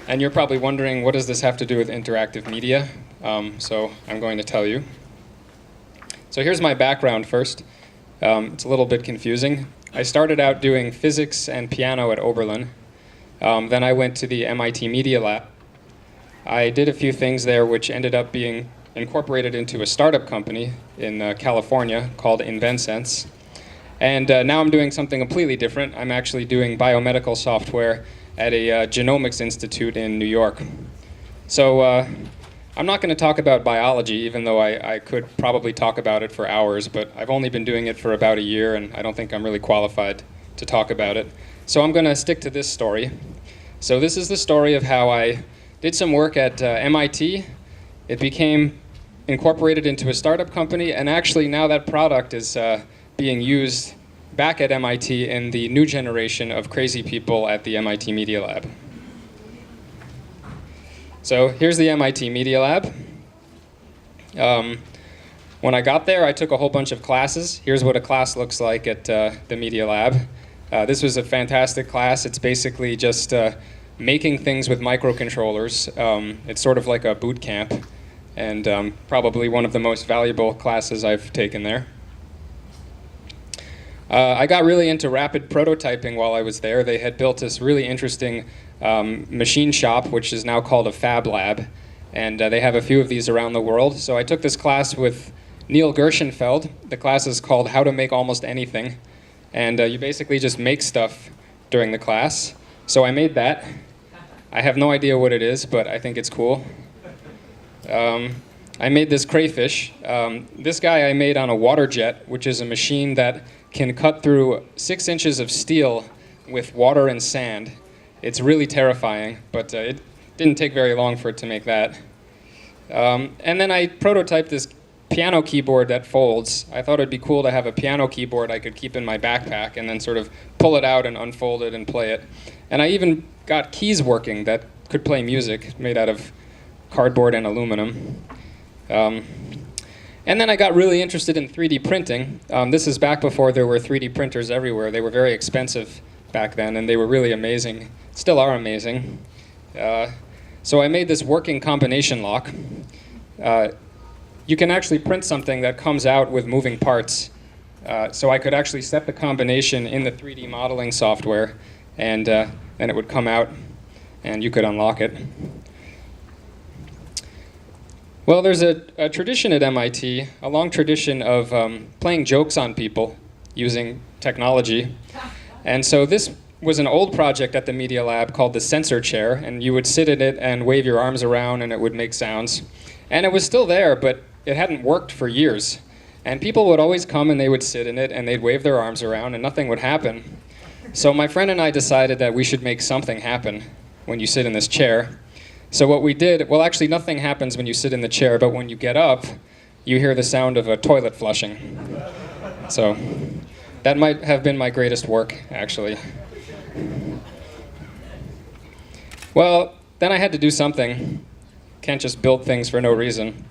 And you're probably wondering, what does this have to do with interactive media? So I'm going to tell you. So here's my background first. It's a little bit confusing. I started out doing physics and piano at Oberlin. Then I went to the MIT Media Lab. I did a few things there which ended up being incorporated into a startup company in California called InvenSense. And now I'm doing something completely different. I'm actually doing biomedical software at a genomics institute in New York. So I'm not going to talk about biology, even though I could probably talk about it for hours, but I've only been doing it for about a year, and I don't think I'm really qualified to talk about it. So I'm going to stick to this story. So this is the story of how I did some work at MIT. It became incorporated into a startup company, and actually now that product is being used back at MIT in the new generation of crazy people at the MIT Media Lab. So here's the MIT Media Lab. When I got there, I took a whole bunch of classes. Here's what a class looks like at the Media Lab. This was a fantastic class. It's basically just making things with microcontrollers. It's sort of like a boot camp, and probably one of the most valuable classes I've taken there. I got really into rapid prototyping while I was there. They had built this really interesting machine shop, which is now called a fab lab, and they have a few of these around the world. So I took this class with Neil Gershenfeld. The class is called How to Make Almost Anything, and you basically just make stuff during the class. So I made that. I have no idea what it is, but I think it's cool. I made this crayfish. This guy I made on a water jet, which is a machine that can cut through 6 inches of steel with water and sand. It's really terrifying, but it didn't take very long for it to make that. And then I prototyped this piano keyboard that folds. I thought it'd be cool to have a piano keyboard I could keep in my backpack and then sort of pull it out and unfold it and play it. And I even got keys working that could play music, made out of cardboard and aluminum. And then I got really interested in 3D printing. This is back before there were 3D printers everywhere. They were very expensive back then, and they were really amazing. Still are amazing. So I made this working combination lock. You can actually print something that comes out with moving parts. So I could actually set the combination in the 3D modeling software, and then it would come out, and you could unlock it. Well, there's a tradition at MIT, a long tradition of playing jokes on people using technology. And so this was an old project at the Media Lab called the sensor chair, and you would sit in it and wave your arms around and it would make sounds. And it was still there, but it hadn't worked for years. And people would always come and they would sit in it and they'd wave their arms around and nothing would happen. So my friend and I decided that we should make something happen when you sit in this chair. So what we did, well, actually nothing happens when you sit in the chair, but when you get up, you hear the sound of a toilet flushing. So that might have been my greatest work, actually. Well, then I had to do something. Can't just build things for no reason.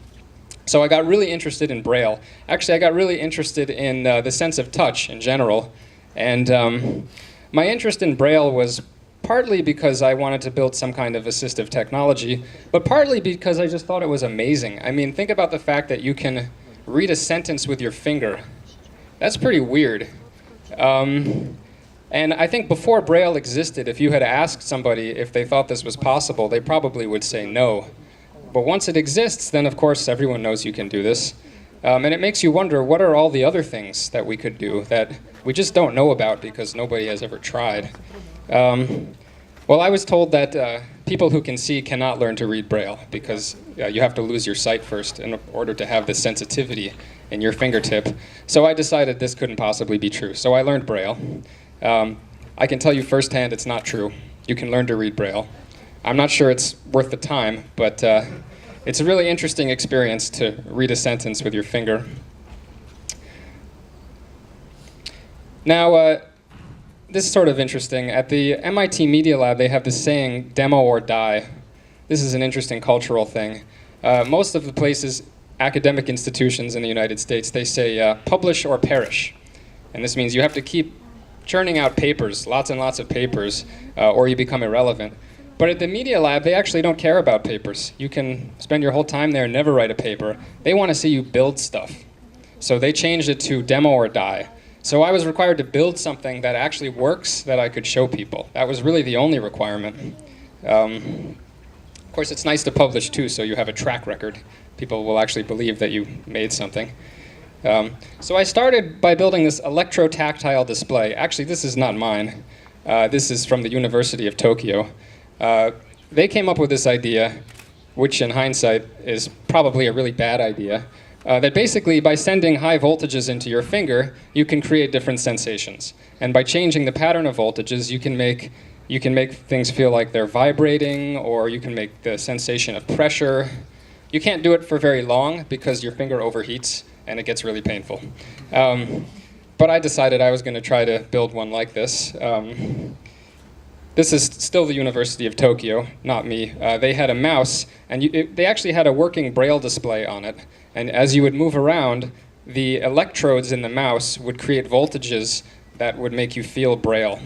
So I got really interested in Braille. Actually, I got really interested in the sense of touch in general. And my interest in Braille was partly because I wanted to build some kind of assistive technology, but partly because I just thought it was amazing. I mean, think about the fact that you can read a sentence with your finger. That's pretty weird. And I think before Braille existed, if you had asked somebody if they thought this was possible, they probably would say no. But once it exists, then of course everyone knows you can do this. And it makes you wonder, what are all the other things that we could do that we just don't know about because nobody has ever tried? Well, I was told that people who can see cannot learn to read Braille because you have to lose your sight first in order to have the sensitivity in your fingertip. So I decided this couldn't possibly be true. So I learned Braille. I can tell you firsthand it's not true. You can learn to read Braille. I'm not sure it's worth the time, but it's a really interesting experience to read a sentence with your finger. Now, this is sort of interesting. At the MIT Media Lab, they have this saying, demo or die. This is an interesting cultural thing. Most of the places, academic institutions in the United States, they say publish or perish. And this means you have to keep churning out papers, lots and lots of papers, or you become irrelevant. But at the Media Lab, they actually don't care about papers. You can spend your whole time there and never write a paper. They want to see you build stuff. So they changed it to demo or die. So I was required to build something that actually works that I could show people. That was really the only requirement. Of course, it's nice to publish too, so you have a track record. People will actually believe that you made something. So I started by building this electrotactile display. Actually, this is not mine. This is from the University of Tokyo. They came up with this idea, which in hindsight is probably a really bad idea, that basically by sending high voltages into your finger, you can create different sensations. And by changing the pattern of voltages, you can make things feel like they're vibrating, or you can make the sensation of pressure. You can't do it for very long because your finger overheats and it gets really painful. But I decided I was going to try to build one like this. This is still the University of Tokyo, not me. They had a mouse, and they actually had a working Braille display on it. And as you would move around, the electrodes in the mouse would create voltages that would make you feel Braille.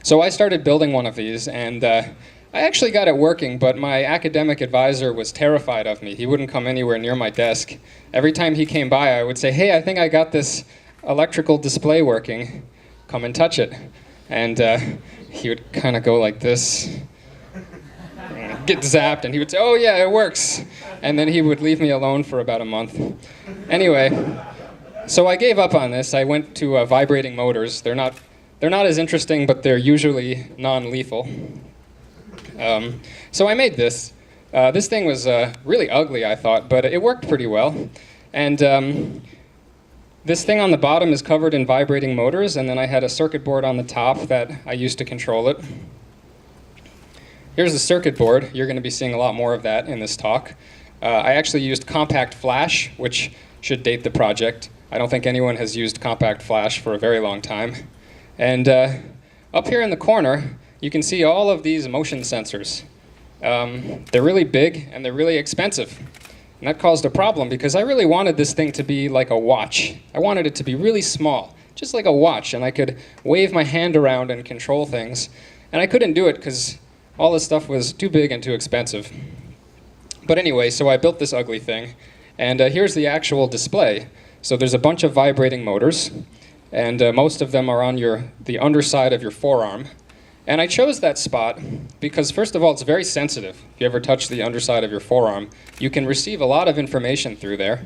So I started building one of these, and I actually got it working, but my academic advisor was terrified of me. He wouldn't come anywhere near my desk. Every time he came by, I would say, "Hey, I think I got this electrical display working. Come and touch it." And he would kind of go like this, get zapped, and he would say, "Oh yeah, it works." And then he would leave me alone for about a month. Anyway, so I gave up on this. I went to vibrating motors. They're not as interesting, but they're usually non-lethal. So I made this. This thing was really ugly, I thought, but it worked pretty well. And this thing on the bottom is covered in vibrating motors, and then I had a circuit board on the top that I used to control it. Here's the circuit board. You're going to be seeing a lot more of that in this talk. I actually used compact flash, which should date the project. I don't think anyone has used compact flash for a very long time. And up here in the corner, you can see all of these motion sensors. They're really big and they're really expensive. And that caused a problem because I really wanted this thing to be like a watch. I wanted it to be really small, just like a watch, and I could wave my hand around and control things. And I couldn't do it because all this stuff was too big and too expensive. But anyway, so I built this ugly thing, and here's the actual display. So there's a bunch of vibrating motors, and most of them are on the underside of your forearm. And I chose that spot because, first of all, it's very sensitive. If you ever touch the underside of your forearm, you can receive a lot of information through there.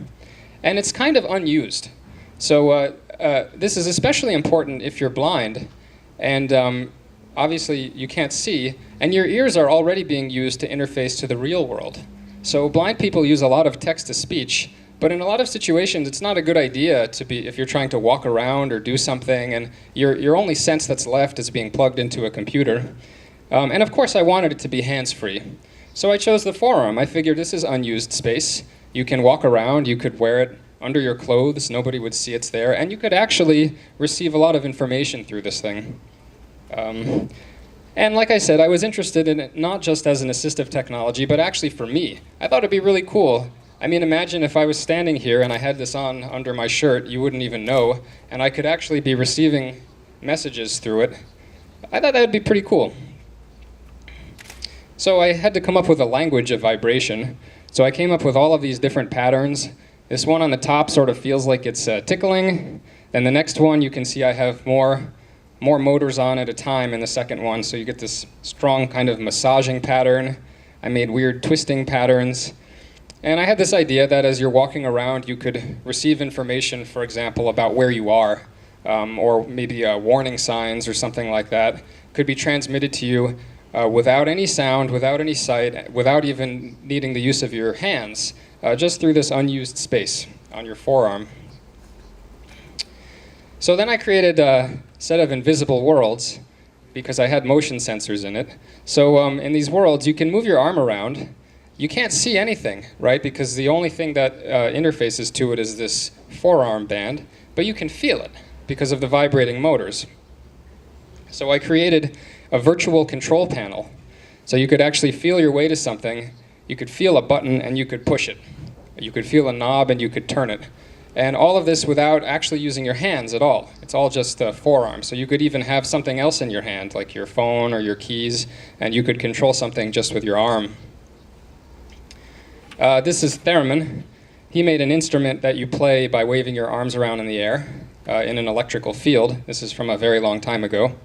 And it's kind of unused. So this is especially important if you're blind, and obviously you can't see, and your ears are already being used to interface to the real world. So blind people use a lot of text-to-speech, but in a lot of situations, it's not a good idea if you're trying to walk around or do something, and your only sense that's left is being plugged into a computer. And of course, I wanted it to be hands-free. So I chose the forearm. I figured this is unused space. You can walk around, you could wear it under your clothes, nobody would see it's there, and you could actually receive a lot of information through this thing. And like I said, I was interested in it not just as an assistive technology, but actually for me. I thought it'd be really cool. I mean, imagine if I was standing here and I had this on under my shirt, you wouldn't even know, and I could actually be receiving messages through it. I thought that would be pretty cool. So I had to come up with a language of vibration. So I came up with all of these different patterns. This one on the top sort of feels like it's tickling. Then the next one, you can see I have more motors on at a time in the second one, so you get this strong kind of massaging pattern. I made weird twisting patterns. And I had this idea that as you're walking around, you could receive information, for example, about where you are, or maybe warning signs or something like that could be transmitted to you without any sound, without any sight, without even needing the use of your hands, just through this unused space on your forearm. So then I created a set of invisible worlds because I had motion sensors in it. So in these worlds, you can move your arm around. You can't see anything, right? Because the only thing that interfaces to it is this forearm band, but you can feel it because of the vibrating motors. So I created a virtual control panel. So you could actually feel your way to something. You could feel a button and you could push it. You could feel a knob and you could turn it. And all of this without actually using your hands at all. It's all just forearm. So you could even have something else in your hand, like your phone or your keys, and you could control something just with your arm. This is theremin. He made an instrument that you play by waving your arms around in the air in an electrical field. This is from a very long time ago.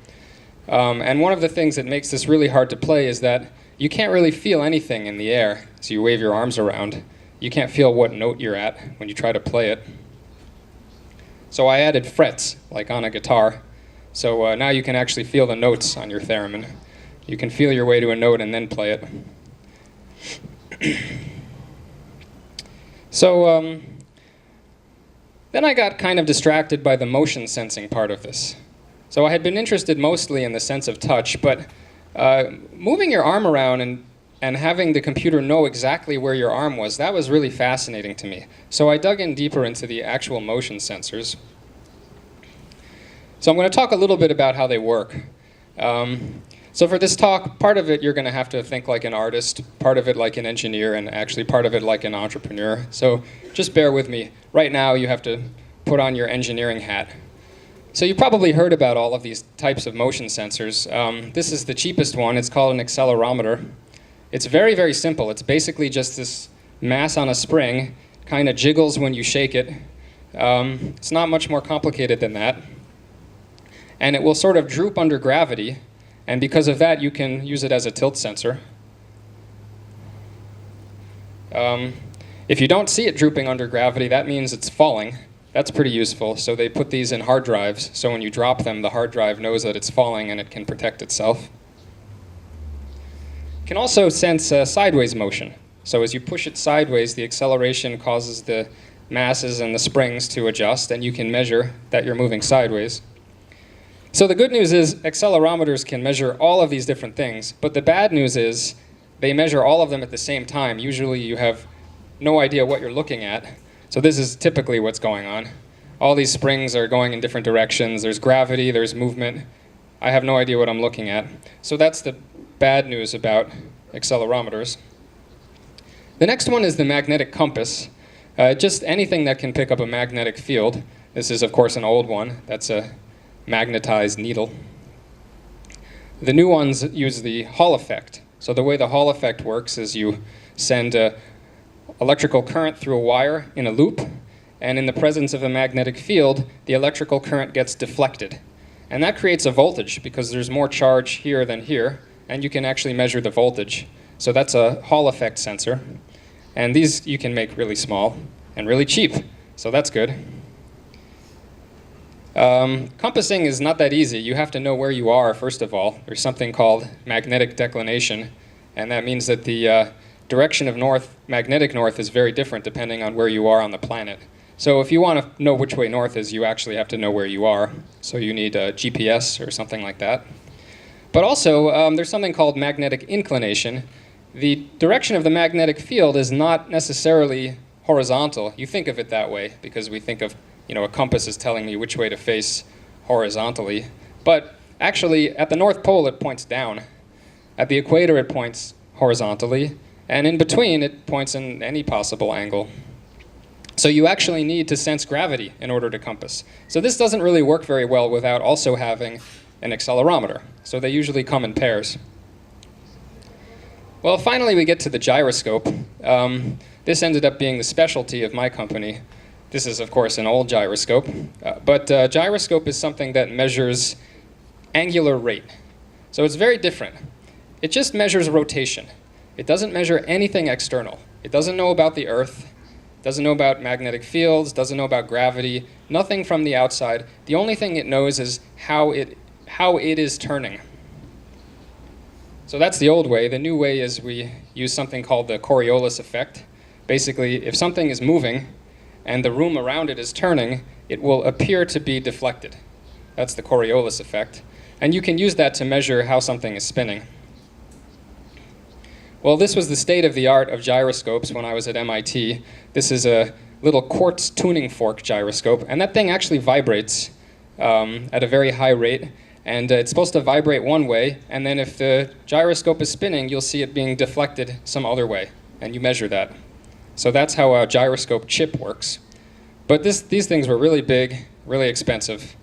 And one of the things that makes this really hard to play is that you can't really feel anything in the air as you wave your arms around. You can't feel what note you're at when you try to play it. So I added frets, like on a guitar. So now you can actually feel the notes on your theremin. You can feel your way to a note and then play it. So then I got kind of distracted by the motion sensing part of this. So I had been interested mostly in the sense of touch, but moving your arm around and having the computer know exactly where your arm was, that was really fascinating to me. So I dug in deeper into the actual motion sensors. So I'm going to talk a little bit about how they work. So for this talk, part of it you're going to have to think like an artist, part of it like an engineer, and actually part of it like an entrepreneur. So just bear with me. Right now you have to put on your engineering hat. So you probably heard about all of these types of motion sensors. This is the cheapest one. It's called an accelerometer. It's very, very simple. It's basically just this mass on a spring, kind of jiggles when you shake it. It's not much more complicated than that. And it will sort of droop under gravity, and because of that, you can use it as a tilt sensor. If you don't see it drooping under gravity, that means it's falling. That's pretty useful. So they put these in hard drives, so when you drop them, the hard drive knows that it's falling and it can protect itself. It can also sense sideways motion. So as you push it sideways, the acceleration causes the masses and the springs to adjust, and you can measure that you're moving sideways. So the good news is accelerometers can measure all of these different things, but the bad news is they measure all of them at the same time. Usually you have no idea what you're looking at. So this is typically what's going on. All these springs are going in different directions. There's gravity, there's movement. I have no idea what I'm looking at. So that's the bad news about accelerometers. The next one is the magnetic compass. Just anything that can pick up a magnetic field. This is, of course, an old one. That's a magnetized needle. The new ones use the Hall effect. So the way the Hall effect works is you send electrical current through a wire in a loop, and in the presence of a magnetic field, the electrical current gets deflected. And that creates a voltage because there's more charge here than here, and you can actually measure the voltage. So that's a Hall effect sensor. And these you can make really small and really cheap, so that's good. Compassing is not that easy. You have to know where you are, first of all. There's something called magnetic declination, and that means that the direction of north, magnetic north, is very different depending on where you are on the planet. So if you want to know which way north is, you actually have to know where you are. So you need a GPS or something like that. But also, there's something called magnetic inclination. The direction of the magnetic field is not necessarily horizontal. You think of it that way because we think of, a compass is telling me which way to face horizontally. But actually, at the North Pole, it points down. At the equator, it points horizontally. And in between, it points in any possible angle. So you actually need to sense gravity in order to compass. So this doesn't really work very well without also having an accelerometer. So they usually come in pairs. Well, finally we get to the gyroscope. This ended up being the specialty of my company. This is, of course, an old gyroscope. But gyroscope is something that measures angular rate. So it's very different. It just measures rotation. It doesn't measure anything external. It doesn't know about the Earth, doesn't know about magnetic fields, doesn't know about gravity, nothing from the outside. The only thing it knows is how it is turning. So that's the old way. The new way is we use something called the Coriolis effect. Basically, if something is moving and the room around it is turning, it will appear to be deflected. That's the Coriolis effect. And you can use that to measure how something is spinning. Well, this was the state of the art of gyroscopes when I was at MIT. This is a little quartz tuning fork gyroscope, and that thing actually vibrates at a very high rate, and it's supposed to vibrate one way, and then if the gyroscope is spinning, you'll see it being deflected some other way, and you measure that. So that's how a gyroscope chip works. But these things were really big, really expensive.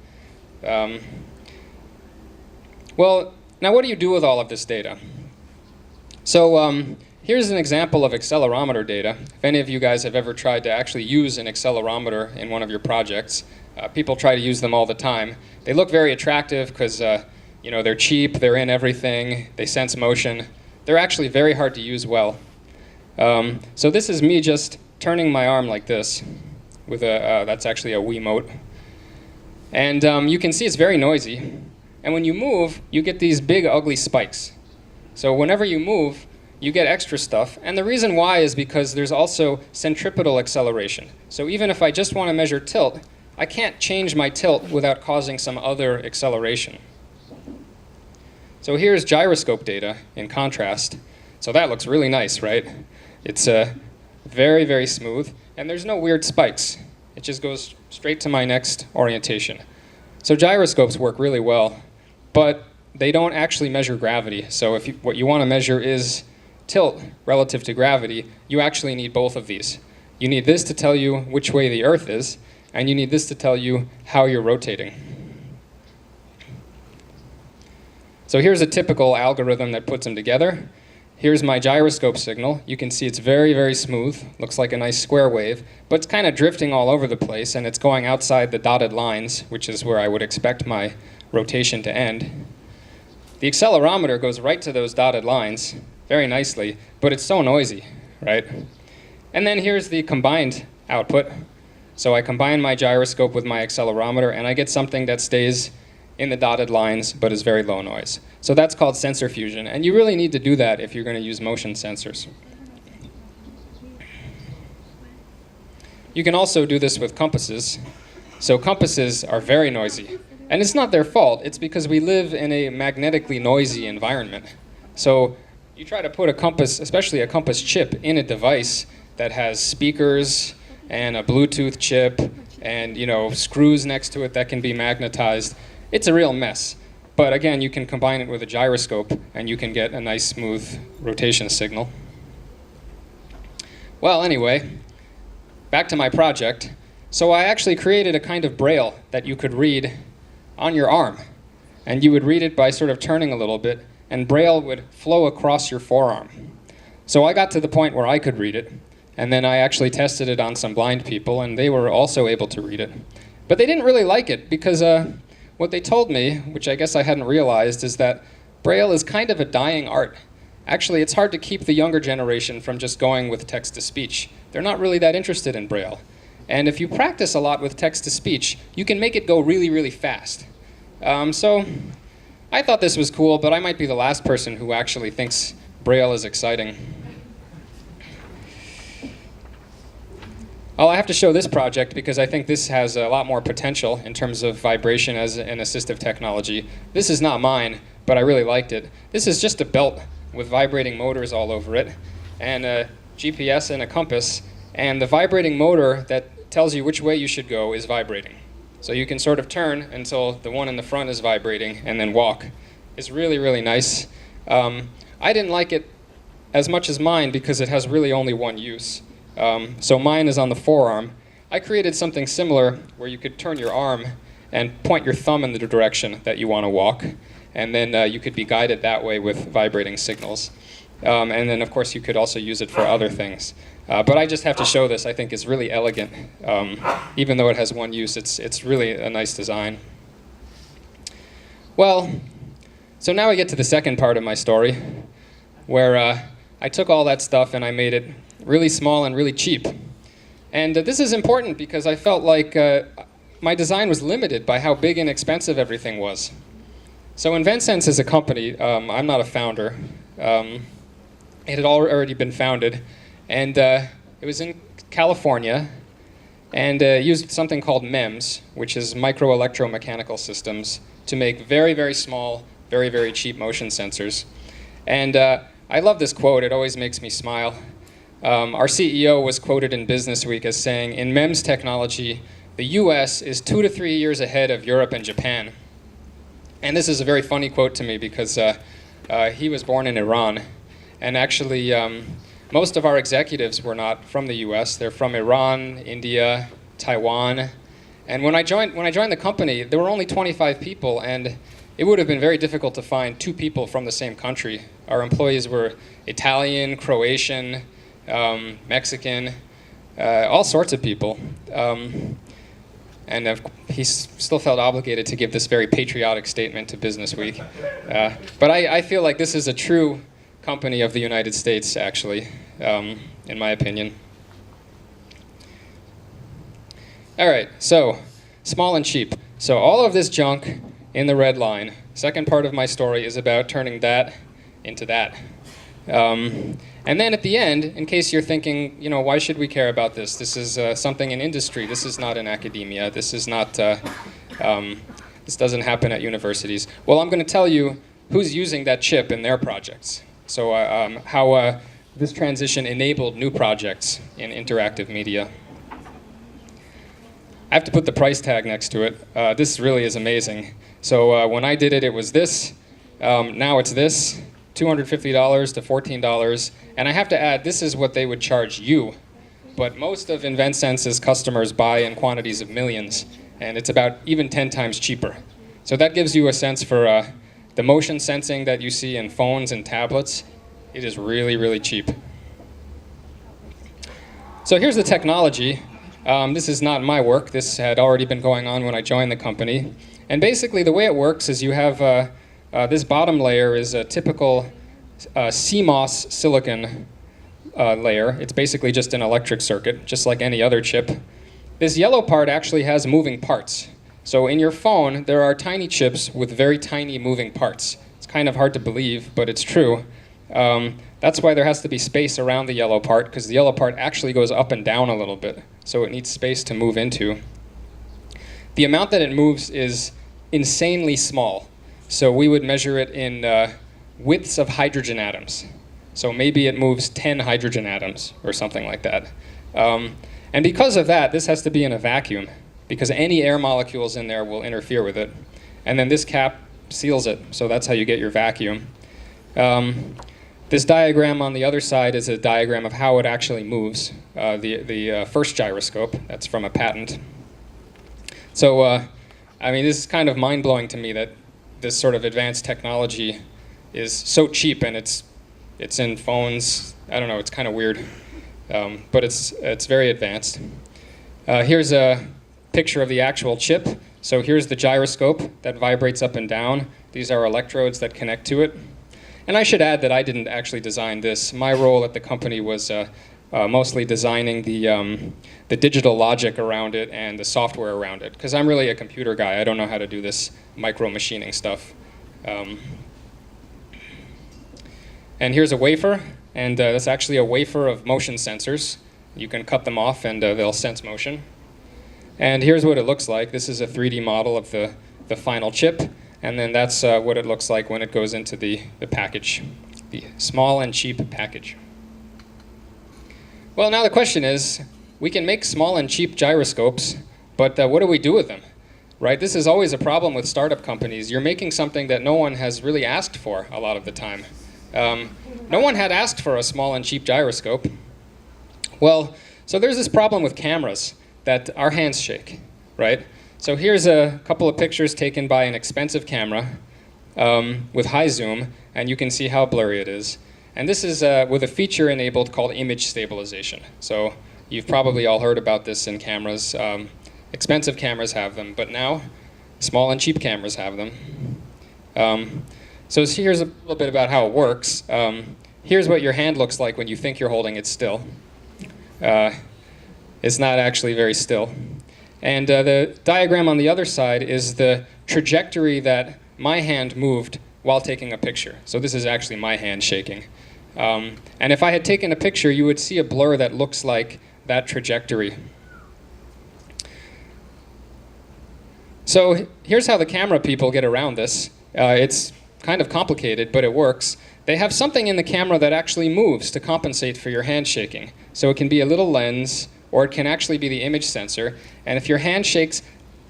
Well, now what do you do with all of this data? So here's an example of accelerometer data. If any of you guys have ever tried to actually use an accelerometer in one of your projects, people try to use them all the time. They look very attractive because they're cheap, they're in everything, they sense motion. They're actually very hard to use well. So this is me just turning my arm like this with that's actually a Wiimote. And you can see it's very noisy. And when you move, you get these big, ugly spikes. So whenever you move, you get extra stuff. And the reason why is because there's also centripetal acceleration. So even if I just want to measure tilt, I can't change my tilt without causing some other acceleration. So here's gyroscope data in contrast. So that looks really nice, right? It's very, very smooth. And there's no weird spikes. It just goes straight to my next orientation. So gyroscopes work really well. But they don't actually measure gravity. So if what you want to measure is tilt relative to gravity, you actually need both of these. You need this to tell you which way the Earth is, and you need this to tell you how you're rotating. So here's a typical algorithm that puts them together. Here's my gyroscope signal. You can see it's very, very smooth. Looks like a nice square wave, but it's kind of drifting all over the place, and it's going outside the dotted lines, which is where I would expect my rotation to end. The accelerometer goes right to those dotted lines very nicely, but it's so noisy, right? And then here's the combined output. So I combine my gyroscope with my accelerometer, and I get something that stays in the dotted lines, but is very low noise. So that's called sensor fusion, and you really need to do that if you're going to use motion sensors. You can also do this with compasses. So compasses are very noisy. And it's not their fault. It's because we live in a magnetically noisy environment. So you try to put a compass, especially a compass chip, in a device that has speakers and a Bluetooth chip and screws next to it that can be magnetized. It's a real mess. But again, you can combine it with a gyroscope and you can get a nice smooth rotation signal. Well, anyway, back to my project. So I actually created a kind of braille that you could read on your arm. And you would read it by sort of turning a little bit, and braille would flow across your forearm. So I got to the point where I could read it, and then I actually tested it on some blind people, and they were also able to read it. But they didn't really like it, because what they told me, which I guess I hadn't realized, is that braille is kind of a dying art. Actually, it's hard to keep the younger generation from just going with text-to-speech. They're not really that interested in braille. And if you practice a lot with text-to-speech, you can make it go really, really fast. So I thought this was cool, but I might be the last person who actually thinks braille is exciting. I have to show this project because I think this has a lot more potential in terms of vibration as an assistive technology. This is not mine, but I really liked it. This is just a belt with vibrating motors all over it, and a GPS and a compass, and the vibrating motor that tells you which way you should go is vibrating. So you can sort of turn until the one in the front is vibrating and then walk. It's really, really nice. I didn't like it as much as mine because it has really only one use. So mine is on the forearm. I created something similar where you could turn your arm and point your thumb in the direction that you want to walk, and then you could be guided that way with vibrating signals. And then, of course, you could also use it for other things. But I just have to show this. I think it's really elegant. Even though it has one use, it's really a nice design. Well, so now we get to the second part of my story, where I took all that stuff and I made it really small and really cheap. And this is important because I felt like my design was limited by how big and expensive everything was. So InventSense is a company. I'm not a founder. It had already been founded, and it was in California, and used something called MEMS, which is micro-electromechanical systems, to make very, very small, very, very cheap motion sensors. And I love this quote. It always makes me smile. Our CEO was quoted in Businessweek as saying, "In MEMS technology, the US is 2 to 3 years ahead of Europe and Japan." And this is a very funny quote to me because he was born in Iran. And actually, most of our executives were not from the US. They're from Iran, India, Taiwan. And when I joined the company, there were only 25 people, and it would have been very difficult to find 2 people from the same country. Our employees were Italian, Croatian, Mexican, all sorts of people. And he still felt obligated to give this very patriotic statement to Business Week. But I feel like this is a true company of the United States, actually, in my opinion. All right, so small and cheap. So all of this junk in the red line, second part of my story is about turning that into that. And then at the end, in case you're thinking, why should we care about this? This is something in industry. This is not in academia. This is not. This doesn't happen at universities. Well, I'm going to tell you who's using that chip in their projects. So how this transition enabled new projects in interactive media. I have to put the price tag next to it. This really is amazing. So when I did it, it was this. Now it's this. $250 to $14, and I have to add, this is what they would charge you, but most of InventSense's customers buy in quantities of millions, and it's about even 10 times cheaper. So that gives you a sense for the motion sensing that you see in phones and tablets. It is really, really cheap. So here's the technology. This is not my work. This had already been going on when I joined the company, and basically the way it works is you have this bottom layer is a typical CMOS silicon layer. It's basically just an electric circuit, just like any other chip. This yellow part actually has moving parts. So in your phone, there are tiny chips with very tiny moving parts. It's kind of hard to believe, but it's true. That's why there has to be space around the yellow part, because the yellow part actually goes up and down a little bit. So it needs space to move into. The amount that it moves is insanely small. So we would measure it in widths of hydrogen atoms. So maybe it moves 10 hydrogen atoms or something like that. And because of that, this has to be in a vacuum, because any air molecules in there will interfere with it. And then this cap seals it, so that's how you get your vacuum. This diagram on the other side is a diagram of how it actually moves. The first gyroscope, that's from a patent. So, this is kind of mind-blowing to me that this sort of advanced technology is so cheap, and it's in phones. I don't know, it's kind of weird, but it's very advanced. Here's a picture of the actual chip. So here's the gyroscope that vibrates up and down. These are electrodes that connect to it. And I should add that I didn't actually design this. My role at the company was mostly designing the digital logic around it and the software around it, because I'm really a computer guy. I don't know how to do this micro machining stuff. And here's a wafer, and that's actually a wafer of motion sensors. You can cut them off and they'll sense motion. And here's what it looks like. This is a 3D model of the final chip, and then that's what it looks like when it goes into the package, the small and cheap package. Well, now the question is, we can make small and cheap gyroscopes, but what do we do with them? Right? This is always a problem with startup companies. You're making something that no one has really asked for a lot of the time. No one had asked for a small and cheap gyroscope. Well, so there's this problem with cameras that our hands shake, right? So here's a couple of pictures taken by an expensive camera with high zoom, and you can see how blurry it is. And this is with a feature enabled called image stabilization. So you've probably all heard about this in cameras. Expensive cameras have them, but now small and cheap cameras have them. So here's a little bit about how it works. Here's what your hand looks like when you think you're holding it still. It's not actually very still. And the diagram on the other side is the trajectory that my hand moved while taking a picture. So this is actually my hand shaking. And if I had taken a picture, you would see a blur that looks like that trajectory. So here's how the camera people get around this. It's kind of complicated, but it works. They have something in the camera that actually moves to compensate for your hand shaking. So it can be a little lens, or it can actually be the image sensor. And if your hand shakes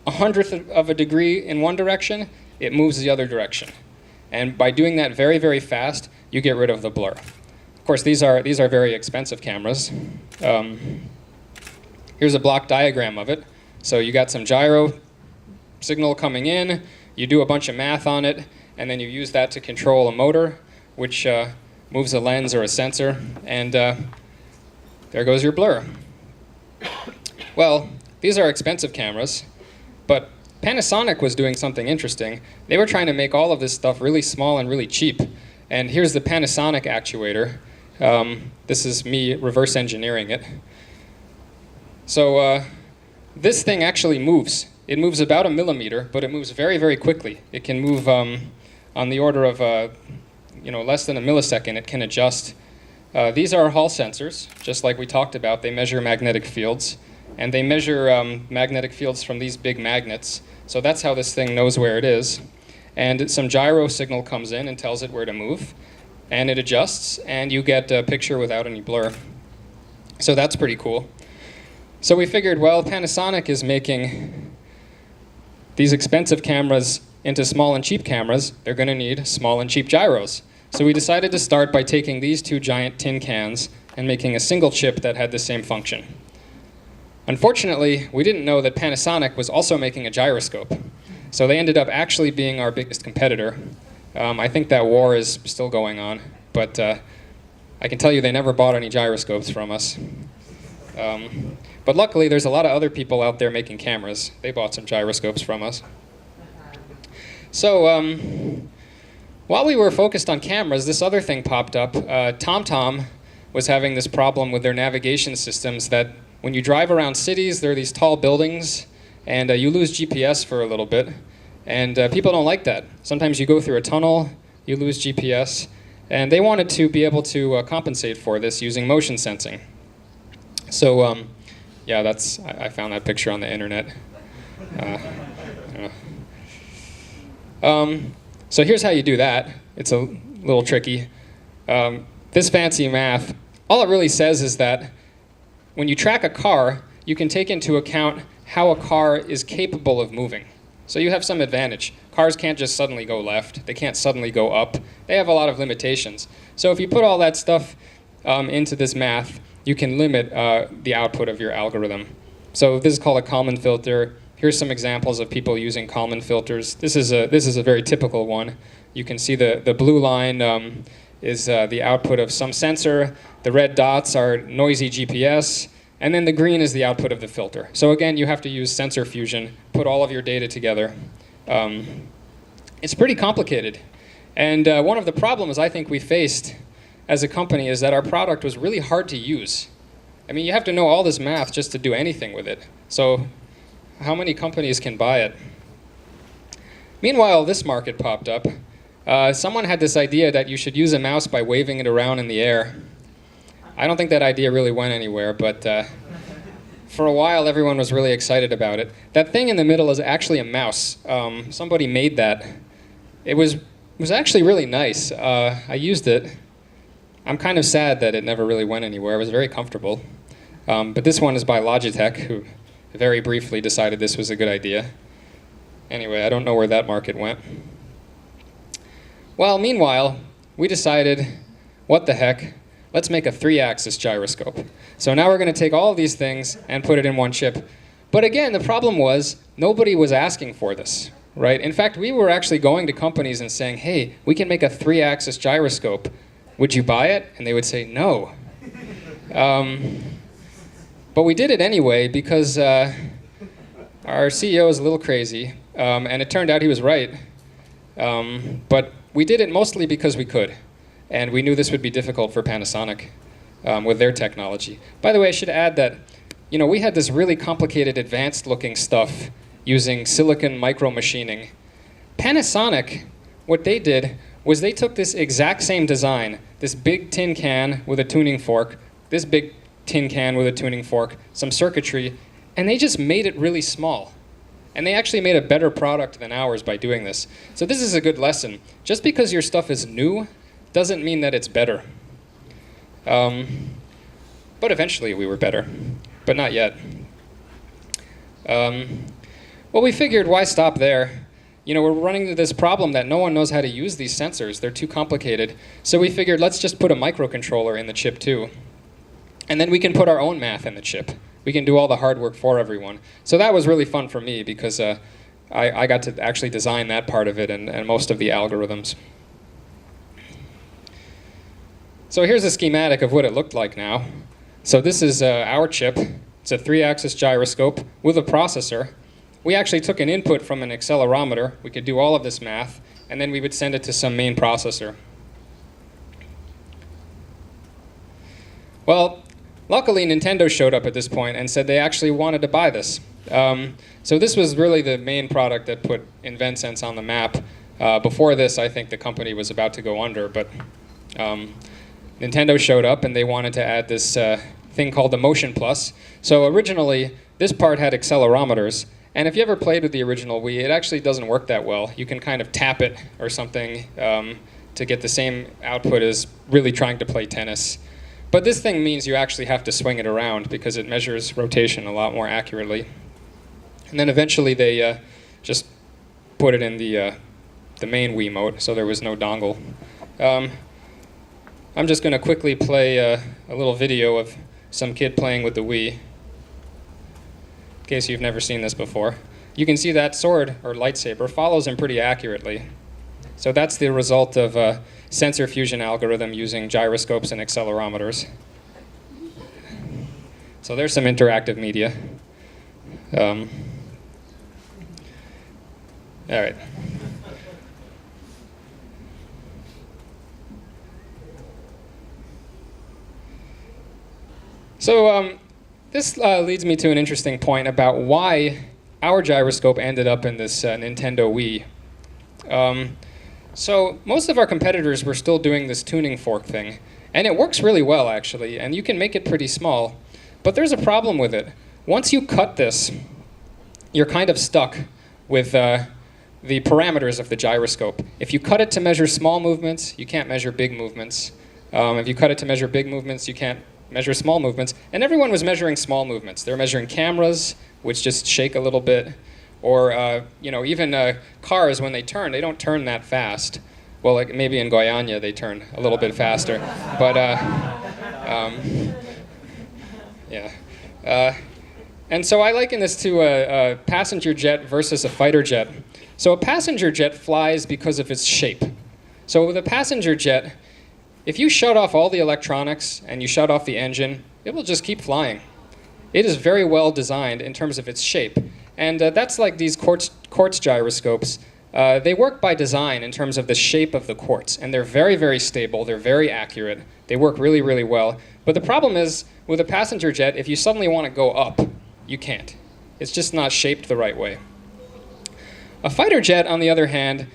1/100th of a degree in one direction, it moves the other direction. And by doing that very, very fast, you get rid of the blur. Of course, these are very expensive cameras. Here's a block diagram of it. So you got some gyro signal coming in, you do a bunch of math on it, and then you use that to control a motor, which moves a lens or a sensor, and there goes your blur. Well, these are expensive cameras, but Panasonic was doing something interesting. They were trying to make all of this stuff really small and really cheap. And here's the Panasonic actuator. This is me reverse engineering it. So this thing actually moves. It moves about 1 millimeter, but it moves very, very quickly. It can move on the order of less than a millisecond. It can adjust. These are Hall sensors, just like we talked about. They measure magnetic fields, and they measure magnetic fields from these big magnets. So that's how this thing knows where it is. And some gyro signal comes in and tells it where to move, and it adjusts, and you get a picture without any blur. So that's pretty cool. So we figured, well, Panasonic is making these expensive cameras into small and cheap cameras. They're going to need small and cheap gyros. So we decided to start by taking these two giant tin cans and making a single chip that had the same function. Unfortunately, we didn't know that Panasonic was also making a gyroscope. So they ended up actually being our biggest competitor. I think that war is still going on, but I can tell you they never bought any gyroscopes from us. But luckily, there's a lot of other people out there making cameras. They bought some gyroscopes from us. So while we were focused on cameras, this other thing popped up. TomTom was having this problem with their navigation systems that when you drive around cities, there are these tall buildings, and you lose GPS for a little bit. And people don't like that. Sometimes you go through a tunnel, you lose GPS. And they wanted to be able to compensate for this using motion sensing. So yeah, I found that picture on the internet. So here's how you do that. It's a little tricky. This fancy math, all it really says is that when you track a car, you can take into account how a car is capable of moving. So you have some advantage. Cars can't just suddenly go left. They can't suddenly go up. They have a lot of limitations. So if you put all that stuff into this math, you can limit the output of your algorithm. So this is called a Kalman filter. Here's some examples of people using Kalman filters. This is a very typical one. You can see the blue line is the output of some sensor. The red dots are noisy GPS. And then the green is the output of the filter. So again, you have to use sensor fusion, put all of your data together. It's pretty complicated. And one of the problems I think we faced as a company is that our product was really hard to use. I mean, you have to know all this math just to do anything with it. So how many companies can buy it? Meanwhile, this market popped up. Someone had this idea that you should use a mouse by waving it around in the air. I don't think that idea really went anywhere, but for a while everyone was really excited about it. That thing in the middle is actually a mouse. Somebody made that. It was actually really nice. I used it. I'm kind of sad that it never really went anywhere. It was very comfortable. But this one is by Logitech, who very briefly decided this was a good idea. Anyway, I don't know where that market went. Well, meanwhile, we decided, what the heck? Let's make a 3-axis gyroscope. So now we're going to take all of these things and put it in one chip. But again, the problem was nobody was asking for this, right? In fact, we were actually going to companies and saying, hey, we can make a 3-axis gyroscope. Would you buy it? And they would say, no. But we did it anyway because our CEO is a little crazy, and it turned out he was right. But we did it mostly because we could. And we knew this would be difficult for Panasonic with their technology. By the way, I should add that we had this really complicated, advanced-looking stuff using silicon micromachining. Panasonic, what they did was they took this exact same design, this big tin can with a tuning fork, this big tin can with a tuning fork, some circuitry, and they just made it really small. And they actually made a better product than ours by doing this. So this is a good lesson. Just because your stuff is new doesn't mean that it's better. But eventually we were better, but not yet. Well, we figured, why stop there? We're running into this problem that no one knows how to use these sensors. They're too complicated. So we figured, let's just put a microcontroller in the chip too. And then we can put our own math in the chip. We can do all the hard work for everyone. So that was really fun for me because I got to actually design that part of it and most of the algorithms. So here's a schematic of what it looked like now. So this is our chip. It's a 3-axis gyroscope with a processor. We actually took an input from an accelerometer. We could do all of this math, and then we would send it to some main processor. Well, luckily Nintendo showed up at this point and said they actually wanted to buy this. So this was really the main product that put InventSense on the map. Before this, I think the company was about to go under, but Nintendo showed up and they wanted to add this thing called the Motion Plus. So originally, this part had accelerometers, and if you ever played with the original Wii, it actually doesn't work that well. You can kind of tap it or something to get the same output as really trying to play tennis. But this thing means you actually have to swing it around because it measures rotation a lot more accurately. And then eventually they just put it in the main Wiimote, so there was no dongle. I'm just going to quickly play a little video of some kid playing with the Wii, in case you've never seen this before. You can see that sword, or lightsaber, follows him pretty accurately. So that's the result of a sensor fusion algorithm using gyroscopes and accelerometers. So there's some interactive media. All right. So this leads me to an interesting point about why our gyroscope ended up in this Nintendo Wii. So most of our competitors were still doing this tuning fork thing, and it works really well actually, and you can make it pretty small, but there's a problem with it. Once you cut this, you're kind of stuck with the parameters of the gyroscope. If you cut it to measure small movements, you can't measure big movements. If you cut it to measure big movements, you can't measure small movements. And everyone was measuring small movements. They're measuring cameras, which just shake a little bit, or even cars, when they turn, they don't turn that fast. Well, like maybe in Guyana they turn a little bit faster, but yeah. And so I liken this to a passenger jet versus a fighter jet. So a passenger jet flies because of its shape. So with a passenger jet, if you shut off all the electronics and you shut off the engine, it will just keep flying. It is very well designed in terms of its shape. And that's like these quartz gyroscopes. They work by design in terms of the shape of the quartz. And they're very, very stable. They're very accurate. They work really, really well. But the problem is, with a passenger jet, if you suddenly want to go up, you can't. It's just not shaped the right way. A fighter jet, on the other hand,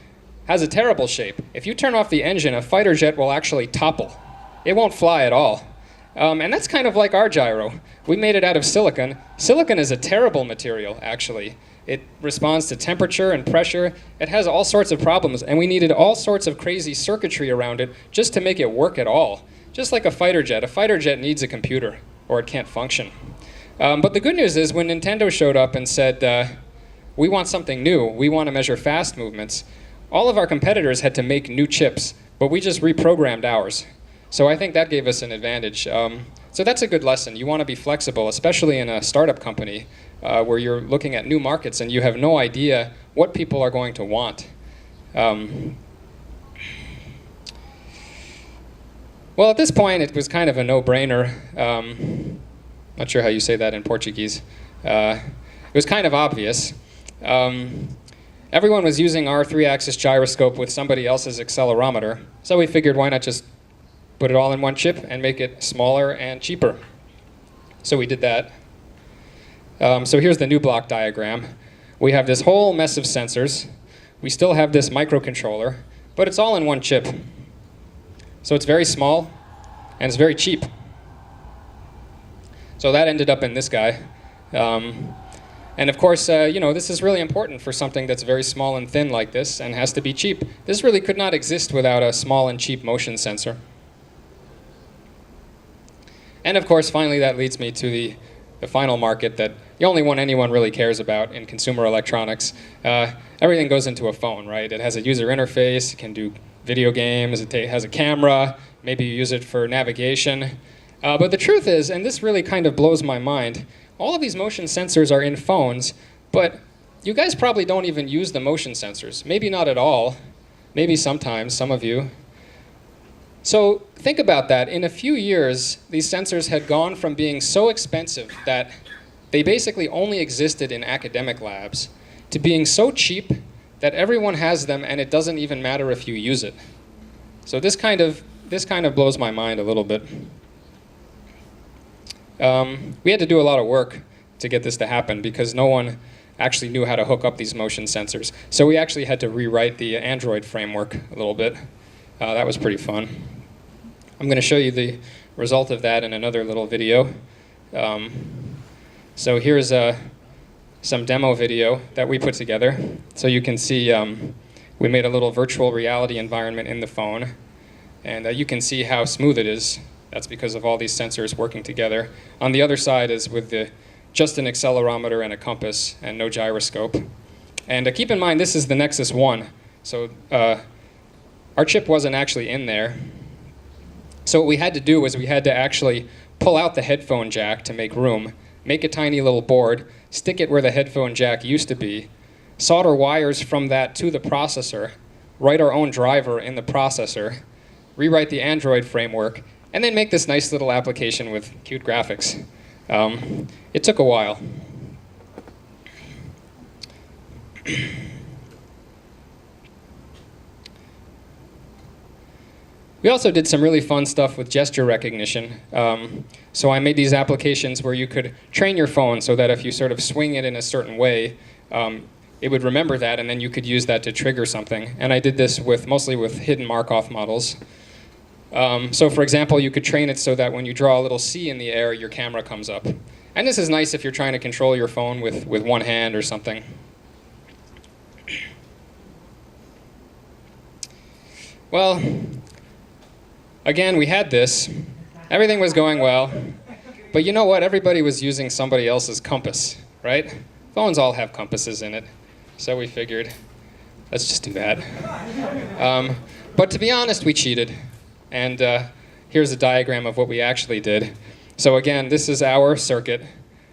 has a terrible shape. If you turn off the engine, a fighter jet will actually topple. It won't fly at all. And that's kind of like our gyro. We made it out of silicon. Silicon is a terrible material, actually. It responds to temperature and pressure. It has all sorts of problems, and we needed all sorts of crazy circuitry around it just to make it work at all. Just like a fighter jet needs a computer, or it can't function. But the good news is, when Nintendo showed up and said, we want something new, we want to measure fast movements, all of our competitors had to make new chips, but we just reprogrammed ours. So I think that gave us an advantage. So that's a good lesson. You want to be flexible, especially in a startup company where you're looking at new markets and you have no idea what people are going to want. Well, at this point, it was kind of a no-brainer. Not sure how you say that in Portuguese. It was kind of obvious. Everyone was using our 3-axis gyroscope with somebody else's accelerometer, so we figured why not just put it all in one chip and make it smaller and cheaper. So we did that. So here's the new block diagram. We have this whole mess of sensors. We still have this microcontroller, but it's all in one chip. So it's very small, and it's very cheap. So that ended up in this guy. And of course, this is really important for something that's very small and thin like this and has to be cheap. This really could not exist without a small and cheap motion sensor. And of course, finally, that leads me to the final market, that the only one anyone really cares about in consumer electronics. Everything goes into a phone, right? It has a user interface, it can do video games, it has a camera, maybe you use it for navigation. But the truth is, and this really kind of blows my mind, all of these motion sensors are in phones, but you guys probably don't even use the motion sensors. Maybe not at all. Maybe sometimes, some of you. So think about that. In a few years, these sensors had gone from being so expensive that they basically only existed in academic labs to being so cheap that everyone has them and it doesn't even matter if you use it. So this kind of blows my mind a little bit. We had to do a lot of work to get this to happen because no one actually knew how to hook up these motion sensors. So we actually had to rewrite the Android framework a little bit. That was pretty fun. I'm going to show you the result of that in another little video. So here's some demo video that we put together. So you can see we made a little virtual reality environment in the phone. And you can see how smooth it is. That's because of all these sensors working together. On the other side is with just an accelerometer and a compass and no gyroscope. And keep in mind, this is the Nexus 1. So our chip wasn't actually in there. So what we had to do was we had to actually pull out the headphone jack to make room, make a tiny little board, stick it where the headphone jack used to be, solder wires from that to the processor, write our own driver in the processor, rewrite the Android framework, and then make this nice little application with cute graphics. It took a while. We also did some really fun stuff with gesture recognition. So I made these applications where you could train your phone so that if you sort of swing it in a certain way, it would remember that, and then you could use that to trigger something. And I did this mostly with hidden Markov models. So for example, you could train it so that when you draw a little C in the air, your camera comes up. And this is nice if you're trying to control your phone with one hand or something. Well, again, we had this. Everything was going well. But you know what? Everybody was using somebody else's compass, right? Phones all have compasses in it. So we figured, let's just do that. But to be honest, we cheated. And here's a diagram of what we actually did. So again, this is our circuit.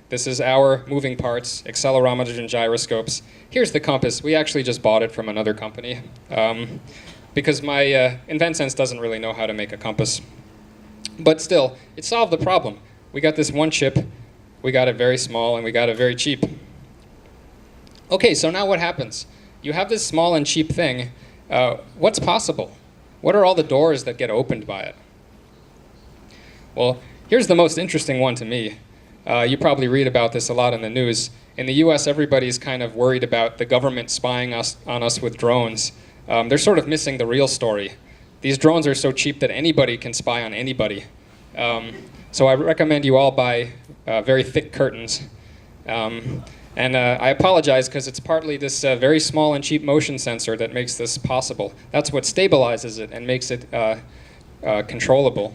This is our moving parts, accelerometers and gyroscopes. Here's the compass. We actually just bought it from another company because my InventSense doesn't really know how to make a compass. But still, it solved the problem. We got this one chip, we got it very small, and we got it very cheap. Okay, so now what happens? You have this small and cheap thing. What's possible? What are all the doors that get opened by it? Well, here's the most interesting one to me. You probably read about this a lot in the news. In the US, everybody's kind of worried about the government spying on us with drones. They're sort of missing the real story. These drones are so cheap that anybody can spy on anybody. So I recommend you all buy very thick curtains. And I apologize because it's partly this very small and cheap motion sensor that makes this possible. That's what stabilizes it and makes it controllable.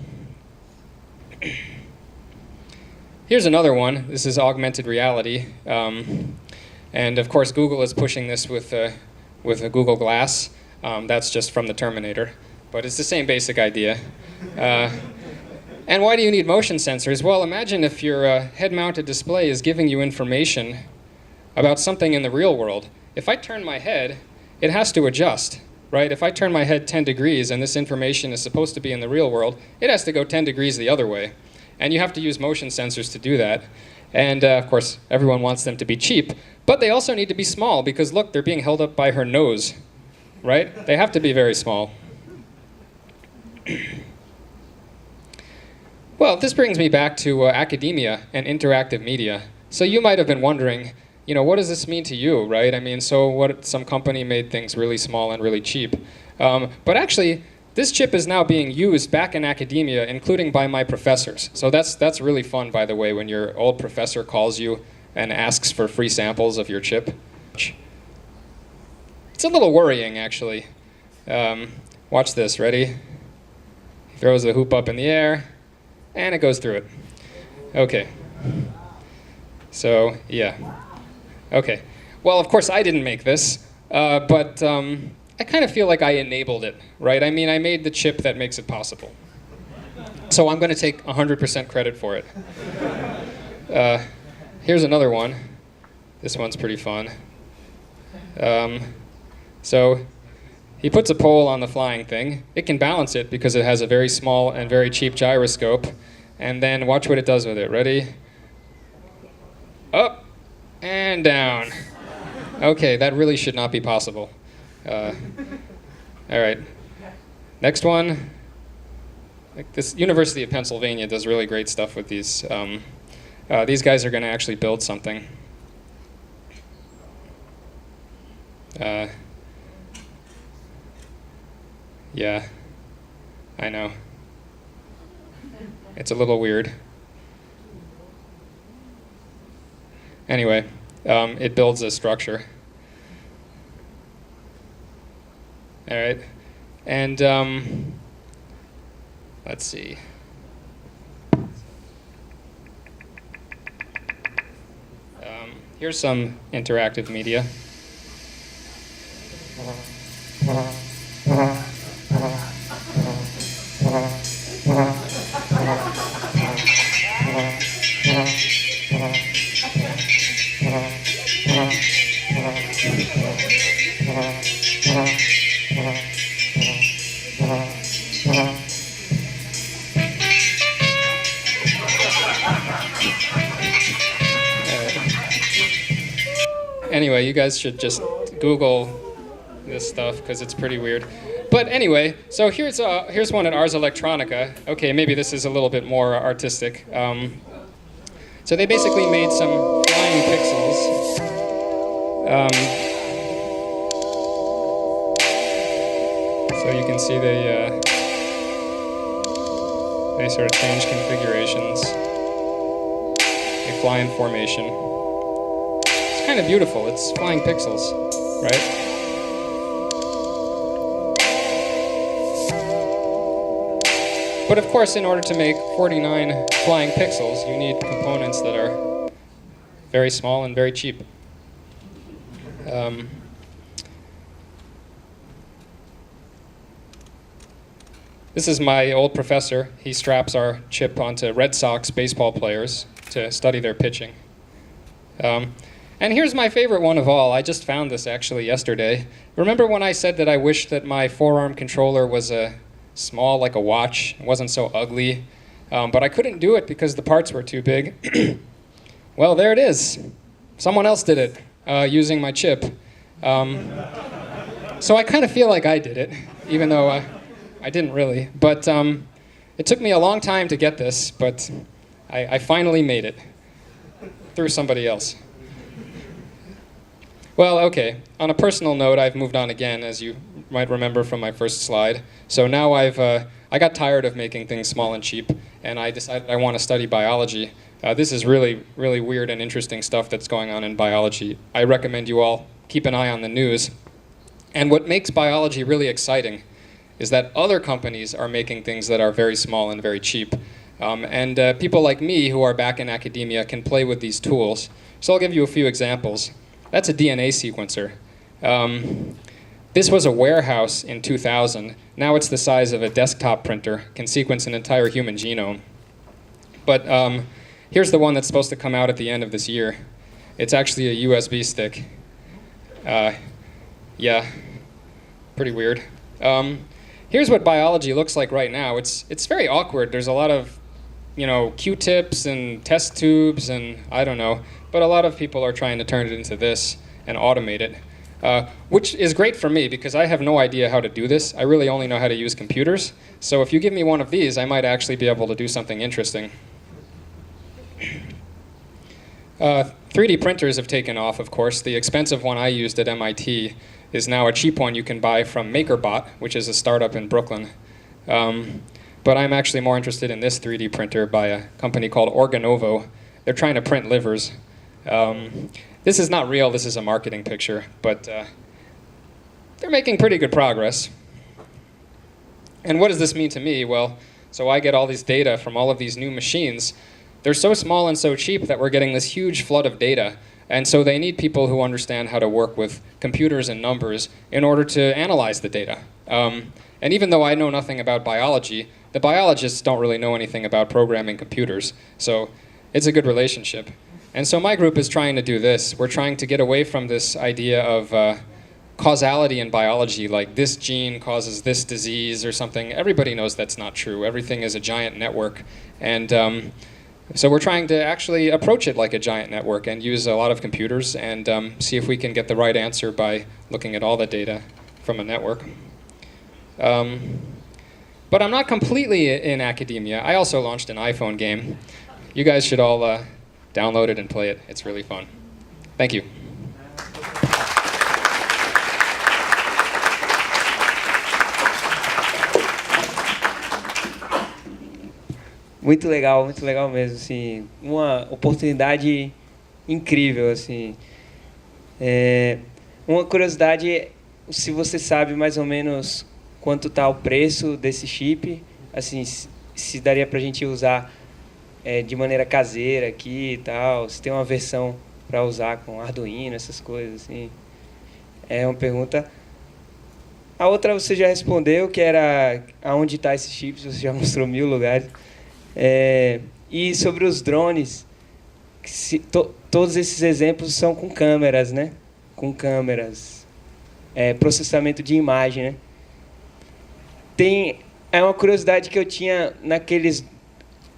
Here's another one. This is augmented reality. And of course, Google is pushing this with a Google Glass. That's just from the Terminator. But it's the same basic idea. And why do you need motion sensors? Well, imagine if your head-mounted display is giving you information about something in the real world. If I turn my head, it has to adjust, right? If I turn my head 10 degrees and this information is supposed to be in the real world, it has to go 10 degrees the other way. And you have to use motion sensors to do that. And of course, everyone wants them to be cheap, but they also need to be small because look, they're being held up by her nose, right? They have to be very small. Well, this brings me back to academia and interactive media. So you might have been wondering, you know, what does this mean to you, right? I mean, so what? Some company made things really small and really cheap. But actually, this chip is now being used back in academia, including by my professors. So that's really fun, by the way, when your old professor calls you and asks for free samples of your chip. It's a little worrying, actually. Watch this, ready? He throws the hoop up in the air, and it goes through it. Okay. So, yeah. Okay. Well, of course, I didn't make this, but I kind of feel like I enabled it, right? I mean, I made the chip that makes it possible. So I'm going to take 100% credit for it. Here's another one. This one's pretty fun. So he puts a pole on the flying thing. It can balance it because it has a very small and very cheap gyroscope. And then watch what it does with it. Ready? Up and down. Okay, that really should not be possible. All right. Next one. Like this University of Pennsylvania does really great stuff with these. These guys are going to actually build something. Yeah, I know. It's a little weird. Anyway, it builds a structure. All right, and let's see. Here's some interactive media. Anyway, you guys should just Google this stuff because it's pretty weird. But anyway, so here's one at Ars Electronica. Okay, maybe this is a little bit more artistic. So they basically made some flying pixels. So you can see they sort of change configurations. They fly in formation. It's kind of beautiful. It's flying pixels, right? But of course, in order to make 49 flying pixels, you need components that are very small and very cheap. This is my old professor. He straps our chip onto Red Sox baseball players to study their pitching. And here's my favorite one of all. I just found this actually yesterday. Remember when I said that I wished that my forearm controller was small like a watch, it wasn't so ugly, but I couldn't do it because the parts were too big. Well, there it is. Someone else did it using my chip. So I kind of feel like I did it, even though I didn't really. But it took me a long time to get this, but I finally made it through somebody else. Well, okay. On a personal note, I've moved on again, as you might remember from my first slide. So now I got tired of making things small and cheap, and I decided I want to study biology. This is really, really weird and interesting stuff that's going on in biology. I recommend you all keep an eye on the news. And what makes biology really exciting is that other companies are making things that are very small and very cheap. And people like me who are back in academia can play with these tools. So I'll give you a few examples. That's a DNA sequencer. This was a warehouse in 2000. Now it's the size of a desktop printer, can sequence an entire human genome. But here's the one that's supposed to come out at the end of this year. It's actually a USB stick. Yeah, pretty weird. Here's what biology looks like right now. It's very awkward. There's a lot of, Q-tips and test tubes and I don't know. But a lot of people are trying to turn it into this and automate it, which is great for me because I have no idea how to do this. I really only know how to use computers. So if you give me one of these, I might actually be able to do something interesting. 3D printers have taken off, of course. The expensive one I used at MIT is now a cheap one you can buy from MakerBot, which is a startup in Brooklyn. But I'm actually more interested in this 3D printer by a company called Organovo. They're trying to print livers. This is not real, this is a marketing picture, but they're making pretty good progress. And what does this mean to me? Well, so I get all these data from all of these new machines. They're so small and so cheap that we're getting this huge flood of data. And so they need people who understand how to work with computers and numbers in order to analyze the data. And even though I know nothing about biology, the biologists don't really know anything about programming computers. So it's a good relationship. And so my group is trying to do this. We're trying to get away from this idea of causality in biology, like this gene causes this disease or something. Everybody knows that's not true. Everything is a giant network. And so we're trying to actually approach it like a giant network and use a lot of computers and see if we can get the right answer by looking at all the data from a network. But I'm not completely in academia. I also launched an iPhone game. You guys should all download it and play it. It's really fun. Thank you. Muito legal mesmo, assim, uma oportunidade incrível, assim. Uma curiosidade, se você sabe mais ou menos quanto está o preço desse chip, assim, se daria para a gente usar de maneira caseira aqui e tal, se tem uma versão para usar com Arduino, essas coisas, assim. É uma pergunta. A outra você já respondeu, que era aonde está esse chip, você já mostrou 1000 lugares. E sobre os drones, todos esses exemplos são com câmeras, né? Com câmeras, processamento de imagem, né? É uma curiosidade que eu tinha naqueles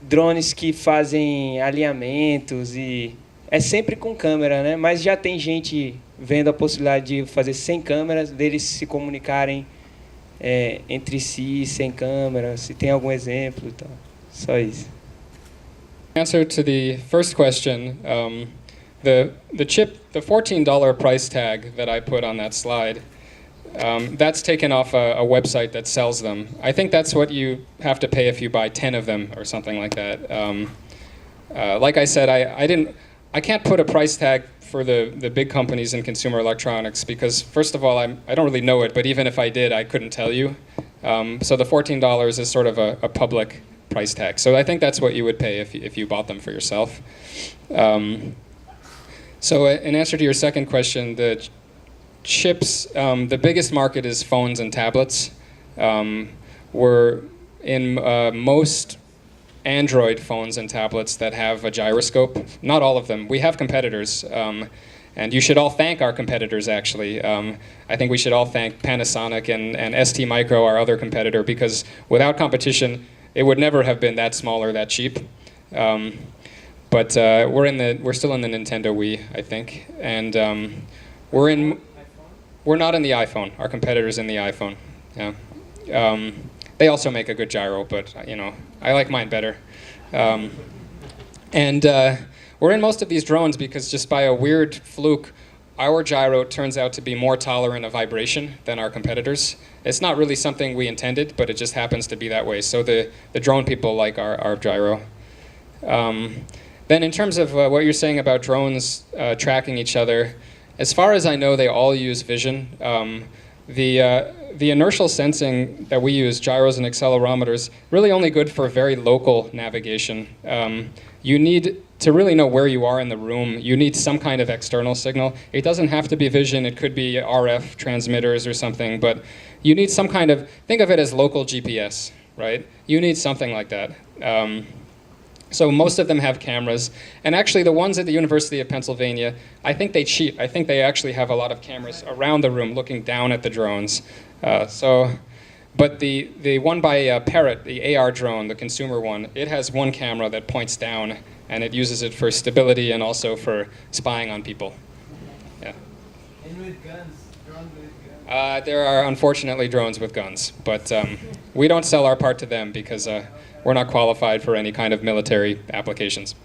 drones que fazem alinhamentos e é sempre com câmera, né? Mas já tem gente vendo a possibilidade de fazer sem câmeras, deles se comunicarem entre si, sem câmera, se tem algum exemplo e tal. Só isso. Answer to the first question, the chip, the $14 price tag that I put on that slide, that's taken off a website that sells them. I think that's what you have to pay if you buy 10 of them or something like that. Like I said, I can't put a price tag for the big companies in consumer electronics because, first of all, I don't really know it, but even if I did, I couldn't tell you. So the $14 is sort of a public price tag. So I think that's what you would pay if you bought them for yourself. So in answer to your second question, the chips, the biggest market is phones and tablets. We're in most Android phones and tablets that have a gyroscope. Not all of them. We have competitors. And you should all thank our competitors, actually. I think we should all thank Panasonic and ST Micro, our other competitor, because without competition, it would never have been that small or that cheap. But we're still in the Nintendo Wii, I think, and we're not in the iPhone. Our competitor's in the iPhone. Yeah. They also make a good gyro, but I like mine better. We're in most of these drones because just by a weird fluke, our gyro turns out to be more tolerant of vibration than our competitors. It's not really something we intended, but it just happens to be that way. So the drone people like our gyro. Then in terms of what you're saying about drones tracking each other, as far as I know, they all use vision. The inertial sensing that we use, gyros and accelerometers, really only good for very local navigation. You need to really know where you are in the room. You need some kind of external signal. It doesn't have to be vision. It could be RF transmitters or something, but you need some kind of, think of it as local GPS, right? You need something like that. So most of them have cameras. And actually the ones at the University of Pennsylvania, I think they cheat. I think they actually have a lot of cameras around the room looking down at the drones. But the one by Parrot, the AR drone, the consumer one, it has one camera that points down, and it uses it for stability and also for spying on people. Yeah. And with guns, drones with guns. There are unfortunately drones with guns, but we don't sell our part to them because we're not qualified for any kind of military applications.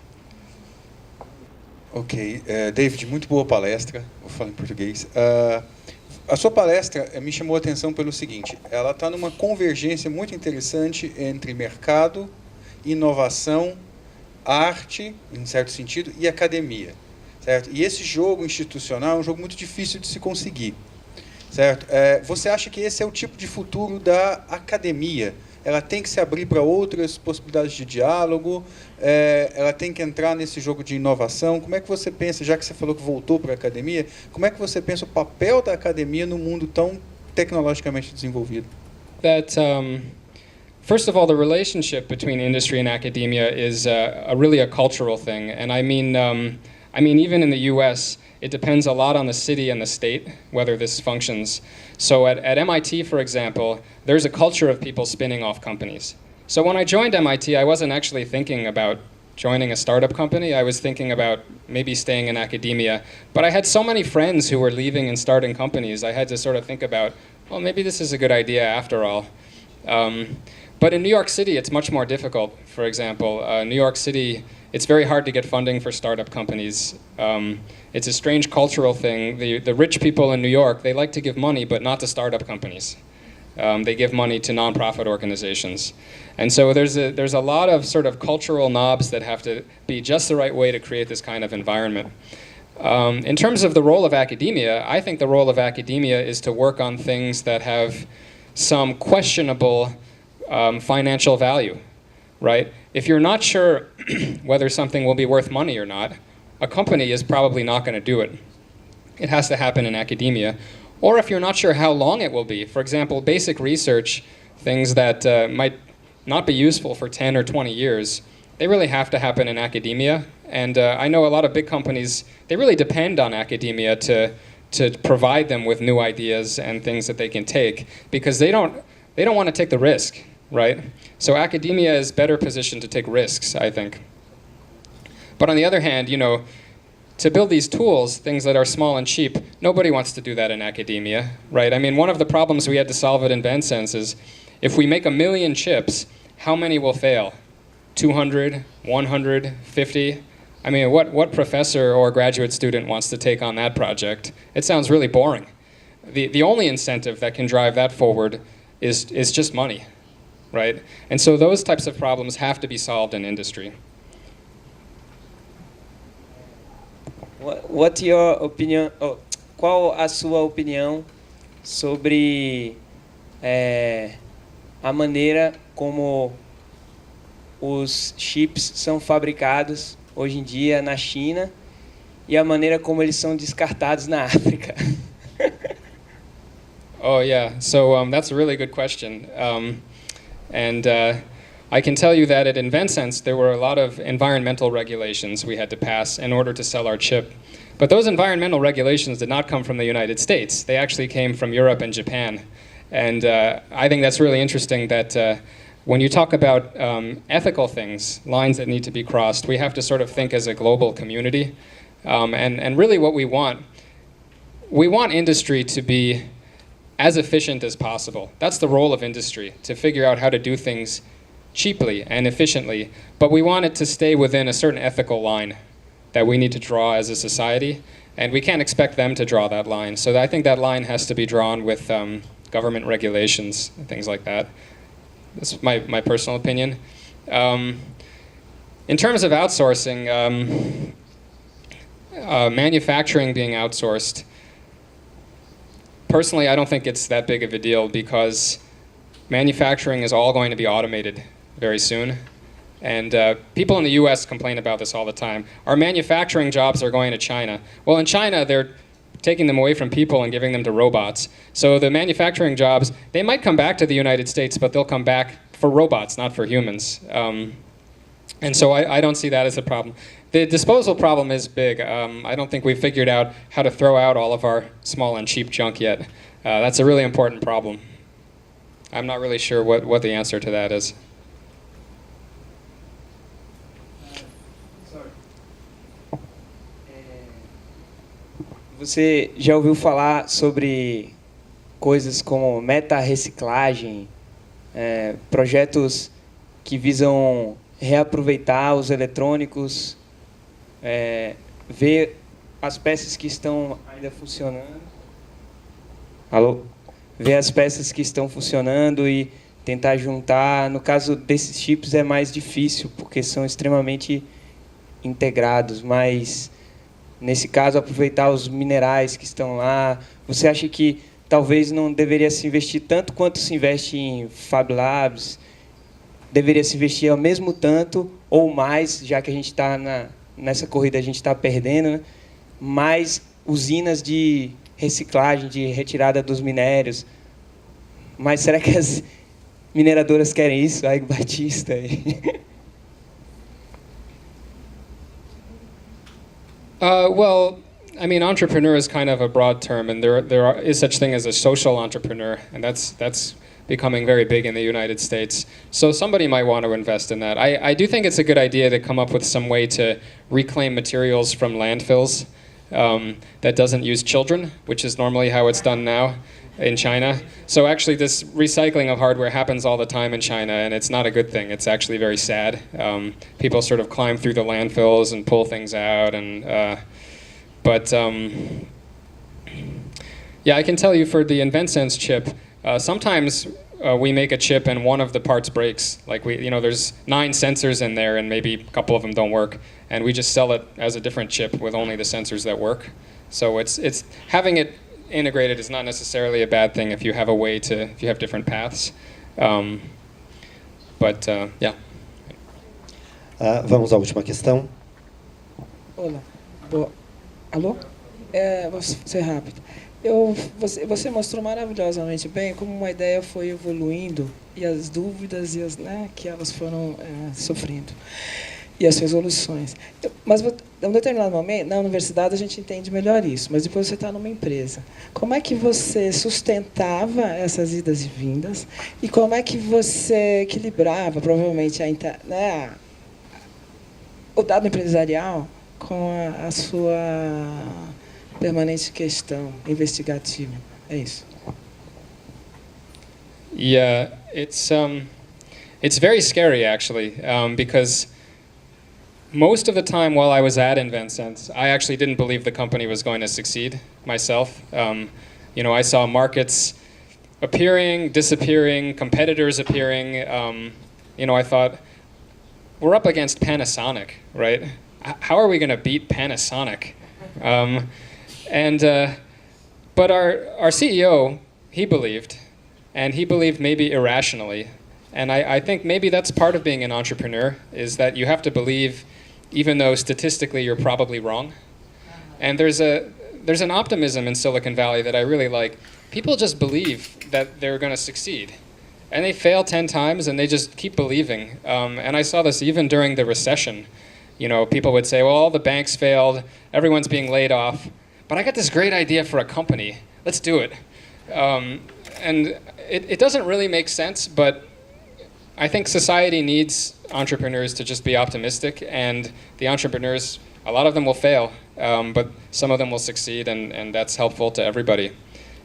Ok, David, muito boa palestra, vou falar em português. A sua palestra me chamou a atenção pelo seguinte, ela está numa convergência muito interessante entre mercado, inovação, arte, em certo sentido, e academia, certo? E esse jogo institucional é um jogo muito difícil de se conseguir, certo? Você acha que esse é o tipo de futuro da academia? Ela tem que se abrir para outras possibilidades de diálogo, ela tem que entrar nesse jogo de inovação. Como é que você pensa, já que você falou que voltou para a academia, como é que você pensa o papel da academia num mundo tão tecnologicamente desenvolvido? That, first of all, the relationship between industry and academia is really a cultural thing. And I mean, I mean, even in the US, it depends a lot on the city and the state, whether this functions. So at MIT, for example, there's a culture of people spinning off companies. So when I joined MIT, I wasn't actually thinking about joining a startup company. I was thinking about maybe staying in academia. But I had so many friends who were leaving and starting companies, I had to sort of think about, well, maybe this is a good idea after all. But in New York City, it's much more difficult. For example, New York City, it's very hard to get funding for startup companies. It's a strange cultural thing. The rich people in New York, they like to give money, but not to startup companies. They give money to nonprofit organizations. And so there's a lot of sort of cultural knobs that have to be just the right way to create this kind of environment. In terms of the role of academia, I think the role of academia is to work on things that have some questionable financial value, right? If you're not sure whether something will be worth money or not, a company is probably not going to do it. It has to happen in academia. Or if you're not sure how long it will be, for example, basic research, things that might not be useful for 10 or 20 years, they really have to happen in academia. And I know a lot of big companies, they really depend on academia to provide them with new ideas and things that they can take, because they don't want to take the risk, right? So academia is better positioned to take risks, I think. But on the other hand, you know, to build these tools, things that are small and cheap, nobody wants to do that in academia, right? I mean, one of the problems we had to solve at InventSense is, if we make 1 million chips, how many will fail? 200, 100, 50? I mean, what professor or graduate student wants to take on that project? It sounds really boring. The only incentive that can drive that forward is just money, right? And so those types of problems have to be solved in industry. What's your opinion? Oh, qual a sua opinião sobre a maneira como os chips são fabricados hoje em dia na China e a maneira como eles são descartados na África? Oh yeah, so that's a really good question. I can tell you that at InventSense, there were a lot of environmental regulations we had to pass in order to sell our chip. But those environmental regulations did not come from the United States. They actually came from Europe and Japan. And I think that's really interesting that when you talk about ethical things, lines that need to be crossed, we have to sort of think as a global community. And really what we want industry to be as efficient as possible. That's the role of industry, to figure out how to do things cheaply and efficiently, but we want it to stay within a certain ethical line that we need to draw as a society, and we can't expect them to draw that line. So I think that line has to be drawn with government regulations and things like that. That's my personal opinion. In terms of outsourcing, manufacturing being outsourced, personally, I don't think it's that big of a deal, because manufacturing is all going to be automated very soon. And people in the US complain about this all the time. Our manufacturing jobs are going to China. Well, in China, they're taking them away from people and giving them to robots. So the manufacturing jobs, they might come back to the United States, but they'll come back for robots, not for humans. And so I don't see that as a problem. The disposal problem is big. I don't think we've figured out how to throw out all of our small and cheap junk yet. That's a really important problem. I'm not really sure what the answer to that is. Você já ouviu falar sobre coisas como meta-reciclagem, projetos que visam reaproveitar os eletrônicos, ver as peças que estão ainda funcionando? Alô? Ver as peças que estão funcionando e tentar juntar. No caso desses chips é mais difícil, porque são extremamente integrados, mas nesse caso aproveitar os minerais que estão lá. Você acha que talvez não deveria se investir tanto quanto se investe em Fab Labs? Deveria se investir ao mesmo tanto ou mais, já que a gente está nessa corrida, a gente está perdendo, né? Mais usinas de reciclagem, de retirada dos minérios. Mas será que as mineradoras querem isso? Ai, Batista. Well, I mean, entrepreneur is kind of a broad term, and there is such thing as a social entrepreneur, and that's becoming very big in the United States. So somebody might want to invest in that. I do think it's a good idea to come up with some way to reclaim materials from landfills that doesn't use children, which is normally how it's done now in China. So actually this recycling of hardware happens all the time in China, and it's not a good thing. It's actually very sad. People sort of climb through the landfills and pull things out, and yeah, I can tell you for the InventSense chip, sometimes we make a chip and one of the parts breaks. Like there's 9 sensors in there and maybe a couple of them don't work, and we just sell it as a different chip with only the sensors that work. So it's having it integrated is not necessarily a bad thing if you have a way to, if you have different paths. Yeah. Vamos à última questão. Olá. Alô? Vou ser rápido. Você mostrou maravilhosamente bem como uma ideia foi evoluindo e as dúvidas que elas foram sofrendo e as resoluções. Mas em um determinado momento, na universidade a gente entende melhor isso, mas depois você está numa empresa. Como é que você sustentava essas idas e vindas e como é que você equilibrava, provavelmente, o dado empresarial com a sua permanente questão investigativa? É isso. Yeah, it's very scary actually, because most of the time while I was at InventSense, I actually didn't believe the company was going to succeed myself. I saw markets appearing, disappearing, competitors appearing. I thought, we're up against Panasonic, right? How are we going to beat Panasonic? But our CEO, he believed, and he believed maybe irrationally. And I think maybe that's part of being an entrepreneur, is that you have to believe even though statistically you're probably wrong. And there's an optimism in Silicon Valley that I really like. People just believe that they're going to succeed. And they fail 10 times and they just keep believing. And I saw this even during the recession. People would say, well, all the banks failed, everyone's being laid off, but I got this great idea for a company, let's do it. And it doesn't really make sense, but I think society needs entrepreneurs to just be optimistic, and the entrepreneurs, a lot of them will fail, but some of them will succeed, and that's helpful to everybody.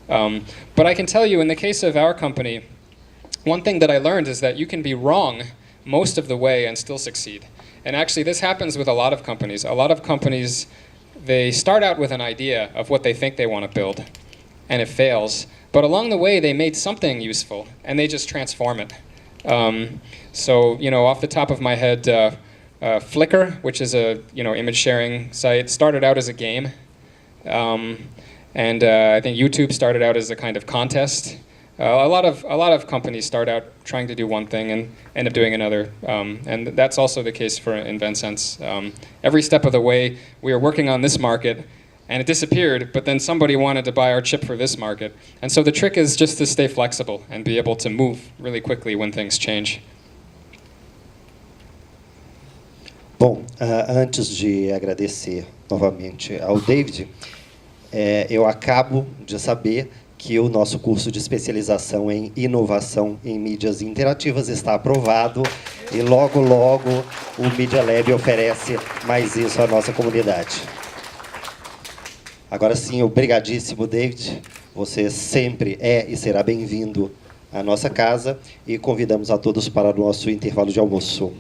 But I can tell you, in the case of our company, one thing that I learned is that you can be wrong most of the way and still succeed. And actually, this happens with a lot of companies. A lot of companies, they start out with an idea of what they think they want to build, and it fails. But along the way, they made something useful, and they just transform it. So, off the top of my head, Flickr, which is a image sharing site, started out as a game, and I think YouTube started out as a kind of contest. A lot of companies start out trying to do one thing and end up doing another, and that's also the case for InventSense. Every step of the way, we were working on this market, and it disappeared, but then somebody wanted to buy our chip for this market. And so the trick is just to stay flexible and be able to move really quickly when things change. Bom, antes de agradecer novamente ao David, eu acabo de saber que o nosso curso de especialização em inovação em mídias interativas está aprovado e logo, logo o Media Lab oferece mais isso à nossa comunidade. Agora sim, obrigadíssimo, David. Você sempre é e será bem-vindo à nossa casa e convidamos a todos para o nosso intervalo de almoço.